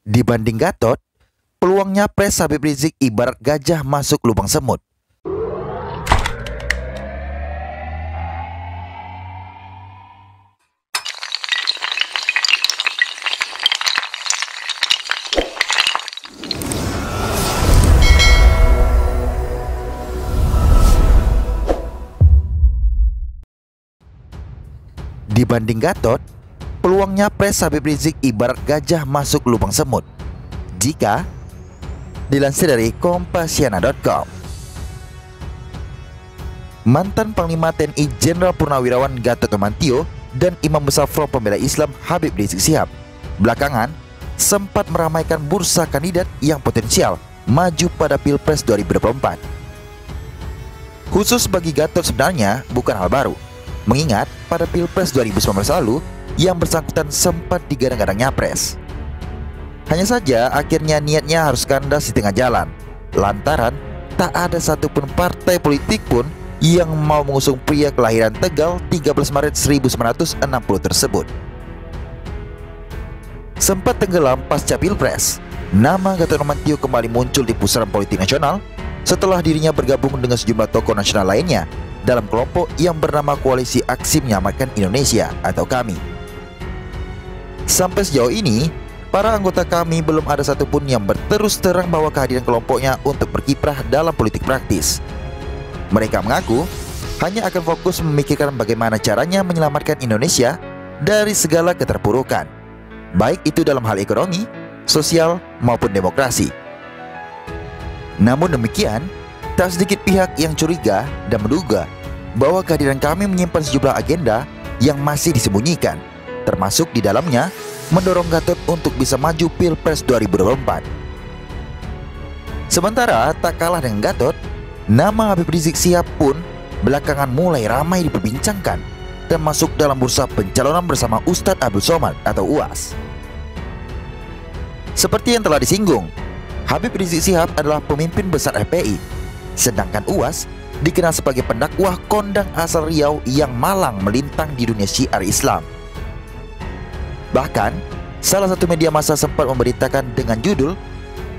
Dibanding Gatot, peluang nyapres Habib Rizik ibarat gajah masuk lubang semut. Dibanding Gatot, peluang nyapres Habib Rizik ibarat gajah masuk lubang semut. Jika dilansir dari Kompasiana.com, mantan Panglima TNI Jenderal Purnawirawan Gatot Nurmantio dan Imam Besar Front Pembela Islam Habib Rizik Syihab belakangan sempat meramaikan bursa kandidat yang potensial maju pada Pilpres 2024. Khusus bagi Gatot sebenarnya bukan hal baru, mengingat pada Pilpres 2019 lalu yang bersangkutan sempat digadang-gadang nyapres. Hanya saja akhirnya niatnya harus kandas di tengah jalan, lantaran tak ada satupun partai politik pun yang mau mengusung pria kelahiran Tegal 13 Maret 1960 tersebut. Sempat tenggelam pasca Pilpres, nama Gatot Nurmantio kembali muncul di pusaran politik nasional setelah dirinya bergabung dengan sejumlah tokoh nasional lainnya dalam kelompok yang bernama Koalisi Aksi Menyelamatkan Indonesia atau KAMI. Sampai sejauh ini, para anggota KAMI belum ada satupun yang berterus terang bahwa kehadiran kelompoknya untuk berkiprah dalam politik praktis. Mereka mengaku hanya akan fokus memikirkan bagaimana caranya menyelamatkan Indonesia dari segala keterpurukan, baik itu dalam hal ekonomi, sosial, maupun demokrasi. Namun demikian, tak sedikit pihak yang curiga dan menduga bahwa kehadiran kami menyimpan sejumlah agenda yang masih disembunyikan, termasuk di dalamnya mendorong Gatot untuk bisa maju Pilpres 2024. Sementara tak kalah dengan Gatot, nama Habib Rizik Syihab pun belakangan mulai ramai diperbincangkan dan masuk dalam bursa pencalonan bersama Ustadz Abdul Somad atau UAS. Seperti yang telah disinggung, Habib Rizik Syihab adalah pemimpin besar FPI, sedangkan UAS dikenal sebagai pendakwah kondang asal Riau yang malang melintang di dunia syiar Islam. Bahkan, salah satu media massa sempat memberitakan dengan judul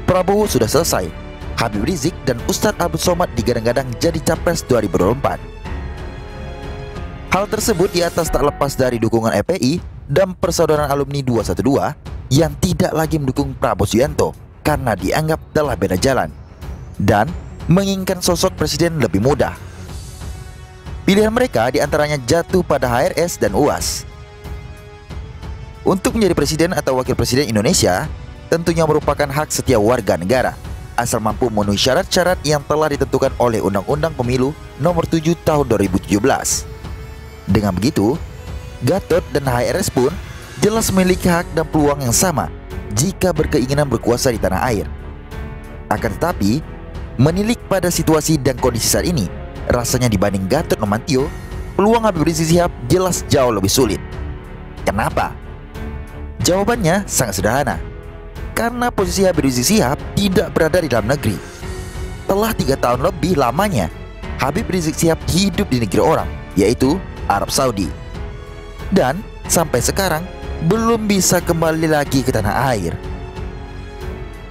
"Prabowo sudah selesai, Habib Rizik dan Ustadz Abdul Somad digadang-gadang jadi Capres 2024". Hal tersebut di atas tak lepas dari dukungan FPI dan Persaudaraan Alumni 212 yang tidak lagi mendukung Prabowo Subianto karena dianggap telah beda jalan dan menginginkan sosok presiden lebih mudah. Pilihan mereka diantaranya jatuh pada HRS dan UAS. Untuk menjadi presiden atau wakil presiden Indonesia tentunya merupakan hak setiap warga negara, asal mampu memenuhi syarat-syarat yang telah ditentukan oleh Undang-Undang Pemilu Nomor 7 Tahun 2017. Dengan begitu, Gatot dan HRS pun jelas memiliki hak dan peluang yang sama jika berkeinginan berkuasa di tanah air. Akan tetapi, menilik pada situasi dan kondisi saat ini, rasanya dibanding Gatot Nurmantio, peluang Habib Rizik Syihab jelas jauh lebih sulit. Kenapa? Jawabannya sangat sederhana. Karena posisi Habib Rizik Syihab tidak berada di dalam negeri. Telah 3 tahun lebih lamanya Habib Rizik Syihab hidup di negeri orang, yaitu Arab Saudi. Dan sampai sekarang belum bisa kembali lagi ke tanah air.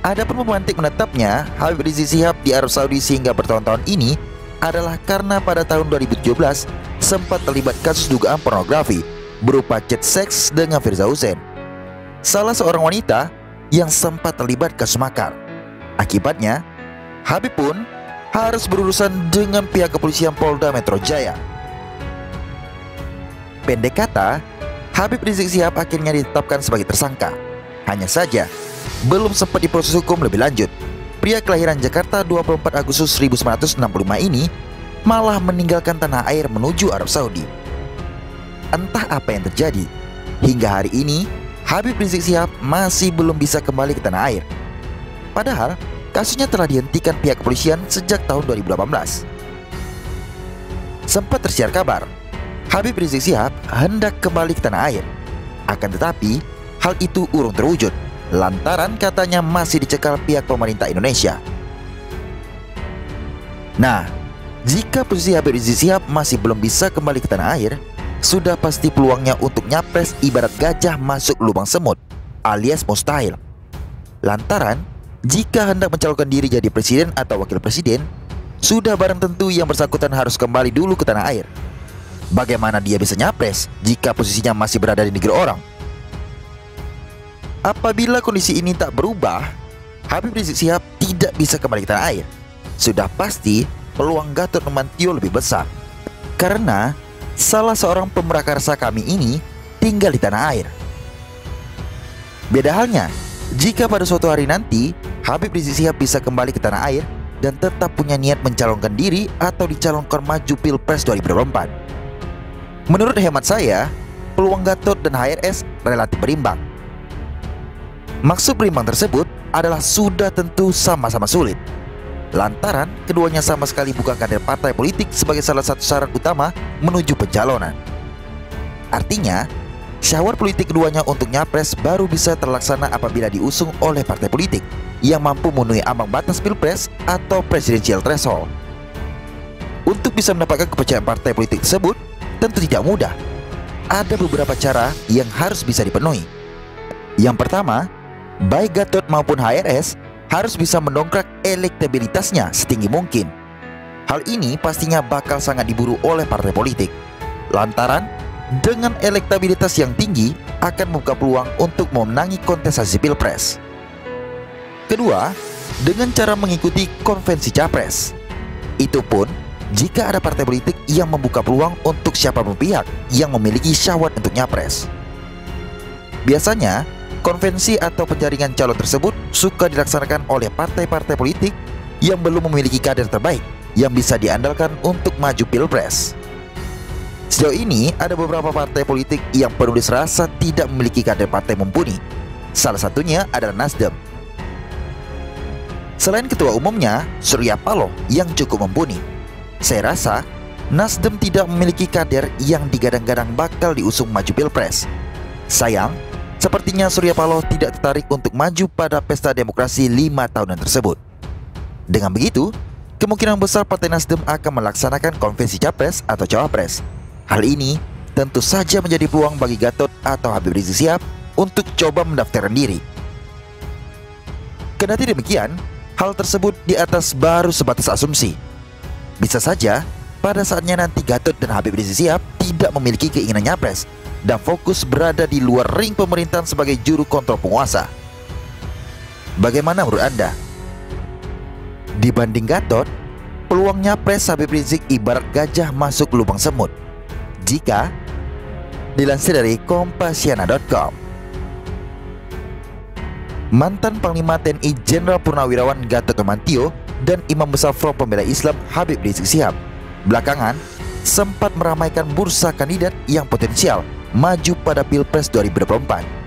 Adapun pemantik menetapnya Habib Rizik Syihab di Arab Saudi sehingga bertahun-tahun ini adalah karena pada tahun 2017 sempat terlibat kasus dugaan pornografi berupa chat seks dengan Firza Hussein, salah seorang wanita yang sempat terlibat kasus makar. Akibatnya, Habib pun harus berurusan dengan pihak kepolisian Polda Metro Jaya. Pendek kata, Habib Rizik Syihab akhirnya ditetapkan sebagai tersangka. Hanya saja, belum sempat diproses hukum lebih lanjut. Pria kelahiran Jakarta 24 Agustus 1965 ini malah meninggalkan tanah air menuju Arab Saudi. Entah apa yang terjadi, hingga hari ini Habib Rizik Syihab masih belum bisa kembali ke tanah air. Padahal kasusnya telah dihentikan pihak kepolisian sejak tahun 2018. Sempat tersiar kabar Habib Rizik Syihab hendak kembali ke tanah air. Akan tetapi hal itu urung terwujud lantaran katanya masih dicekal pihak pemerintah Indonesia. Nah, jika posisi Habib Rizik Syihab masih belum bisa kembali ke tanah air, sudah pasti peluangnya untuk nyapres ibarat gajah masuk lubang semut, alias mustahil. Lantaran, jika hendak mencalonkan diri jadi presiden atau wakil presiden, sudah barang tentu yang bersangkutan harus kembali dulu ke tanah air. Bagaimana dia bisa nyapres jika posisinya masih berada di negeri orang? Apabila kondisi ini tak berubah, Habib Rizik Syihab tidak bisa kembali ke tanah air. Sudah pasti peluang Gatot Nurmantio lebih besar, karena salah seorang pemrakarsa kami ini tinggal di tanah air. Beda halnya jika pada suatu hari nanti Habib Rizik Syihab bisa kembali ke tanah air dan tetap punya niat mencalonkan diri atau dicalonkan maju Pilpres 2024. Menurut hemat saya, peluang Gatot dan HRS relatif berimbang. Maksud berimbang tersebut adalah sudah tentu sama-sama sulit, lantaran keduanya sama sekali bukan kader partai politik sebagai salah satu syarat utama menuju pencalonan. Artinya, syawar politik keduanya untuk nyapres baru bisa terlaksana apabila diusung oleh partai politik yang mampu memenuhi ambang batas Pilpres atau Presidential Threshold. Untuk bisa mendapatkan kepercayaan partai politik tersebut tentu tidak mudah. Ada beberapa cara yang harus bisa dipenuhi. Yang pertama, baik Gatot maupun HRS harus bisa mendongkrak elektabilitasnya setinggi mungkin. Hal ini pastinya bakal sangat diburu oleh partai politik, lantaran dengan elektabilitas yang tinggi akan membuka peluang untuk memenangi kontestasi Pilpres. Kedua, dengan cara mengikuti konvensi Capres. Itu pun jika ada partai politik yang membuka peluang untuk siapapun pihak yang memiliki syahwat untuk nyapres. Biasanya, konvensi atau penjaringan calon tersebut suka dilaksanakan oleh partai-partai politik yang belum memiliki kader terbaik yang bisa diandalkan untuk maju Pilpres. Sejauh ini, ada beberapa partai politik yang penulis rasa tidak memiliki kader partai mumpuni. Salah satunya adalah Nasdem. Selain ketua umumnya, Surya Paloh yang cukup mumpuni, saya rasa Nasdem tidak memiliki kader yang digadang-gadang bakal diusung maju Pilpres. Sayang, sepertinya Surya Paloh tidak tertarik untuk maju pada pesta demokrasi 5 tahunan tersebut. Dengan begitu, kemungkinan besar Partai Nasdem akan melaksanakan konvensi Capres atau Cawapres. Hal ini tentu saja menjadi peluang bagi Gatot atau Habib Rizik Syihab untuk coba mendaftarkan diri. Kendati demikian, hal tersebut di atas baru sebatas asumsi. Bisa saja pada saatnya nanti Gatot dan Habib Rizik Syihab tidak memiliki keinginan nyapres dan fokus berada di luar ring pemerintahan sebagai juru kontrol penguasa. Bagaimana menurut Anda? Dibanding Gatot, peluang nyapres Habib Rizik ibarat gajah masuk lubang semut. Jika dilansir dari Kompasiana.com, mantan Panglima TNI Jenderal Purnawirawan Gatot Nurmantio dan Imam Besar Front Pembela Islam Habib Rizik Syihab belakangan sempat meramaikan bursa kandidat yang potensial maju pada Pilpres 2024.